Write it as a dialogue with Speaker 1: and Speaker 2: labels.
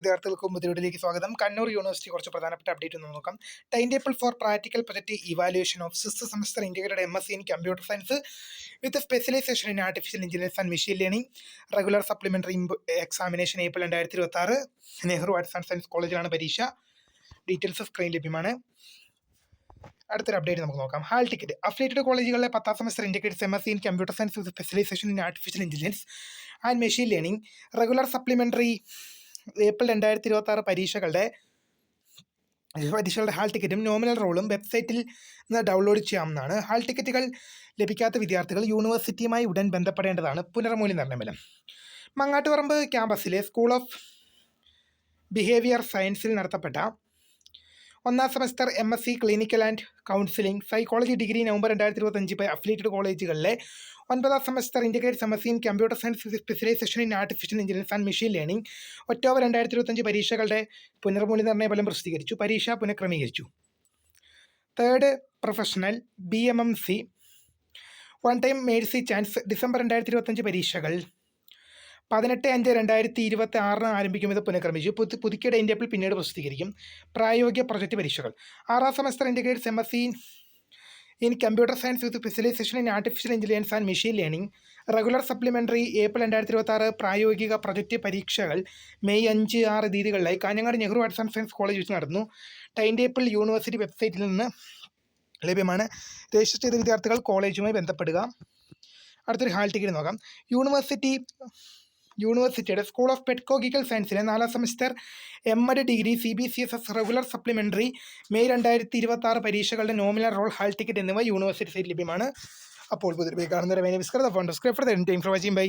Speaker 1: വിദ്യാർത്ഥികൾക്കും പുതിയതിലേക്ക് സ്വാഗതം. കണ്ണൂർ യൂണിവേഴ്സിറ്റി കുറച്ച് പ്രധാനപ്പെട്ട അപ്ഡേറ്റ് ഒന്ന് നോക്കാം. Time table for practical project evaluation of six semester integrated MSc in computer science with specialisation in artificial intelligence and machine learning. Regular supplementary examination April 2026. Nehru arts and science കോളേജിലാണ് പരീക്ഷ. Details screen ലഭ്യമാണ്. അടുത്തൊരു update നമുക്ക് നോക്കാം. Hall ticket affiliated കോളേജുകളിലെ 10ാം semester integrated MSc in computer science with specialisation in artificial intelligence and machine learning. Regular supplementary April 2026 പരീക്ഷകളുടെ hall ടിക്കറ്റും നോമിനൽ റോളും വെബ്സൈറ്റിൽ നിന്ന് ഡൗൺലോഡ് ചെയ്യാവുന്നതാണ്. ഹാൾ ടിക്കറ്റുകൾ ലഭിക്കാത്ത വിദ്യാർത്ഥികൾ യൂണിവേഴ്സിറ്റിയുമായി ഉടൻ ബന്ധപ്പെടേണ്ടതാണ്. പുനർമൂല്യനിർണ്ണയം. മങ്ങാട്ടുപറമ്പ് ക്യാമ്പസിലെ സ്കൂൾ ഓഫ് ബിഹേവിയർ സയൻസിൽ നടത്തപ്പെട്ട 1ാം semester MSc clinical and counselling psychology degree November 2025 by affiliated കോളേജുകളിലെ 9ാം semester integrated MSc in computer science with specialisation in artificial intelligence and machine learning October 2025 പരീക്ഷകളുടെ പുനർമൂല്യനിർണ്ണയ ഫലം പ്രസിദ്ധീകരിച്ചു. പരീക്ഷ പുനഃക്രമീകരിച്ചു. Third professional BMMC one time mercy chance December 2025 പരീക്ഷകൾ 18/5/2026 ആരംഭിക്കുമെന്ന് പുനഃക്രമിച്ചു. പുതുക്കിയ ടൈം ടേബിൾ പിന്നീട് പ്രസിദ്ധീകരിക്കും. പ്രായോഗിക പ്രൊജക്ട് പരീക്ഷകൾ 6ാം semester integrated MSc in computer science with specialisation in artificial intelligence and machine learning. Regular supplementary April 2026. പ്രായോഗിക പ്രൊജക്ട് പരീക്ഷകൾ മെയ് 5, 6 തീയതികളിലായി Kanhangad Nehru arts and science college വെച്ച് നടന്നു. ടൈം ടേബിൾ യൂണിവേഴ്സിറ്റി വെബ്സൈറ്റിൽ നിന്ന് ലഭ്യമാണ്. രജിസ്റ്റർ ചെയ്ത വിദ്യാർത്ഥികൾ കോളേജുമായി ബന്ധപ്പെടുക. അടുത്തൊരു ഹാൾ ടിക്കറ്റ് നോക്കാം. യൂണിവേഴ്സിറ്റിയുടെ സ്കൂൾ ഓഫ് പെഡഗോഗിക്കൽ സയൻസിലെ 4ാം semester MD degree CBCSS regular supplementary May 2026 പരീക്ഷകളുടെ നോമിനൽ റോൾ ഹാൾ ടിക്കറ്റ് എന്നിവ യൂണിവേഴ്സിറ്റി സൈറ്റ് ലഭ്യമാണ്. അപ്പോൾ പുതിയ കാണുന്നവരെ phone subscribe for the time for watching. By.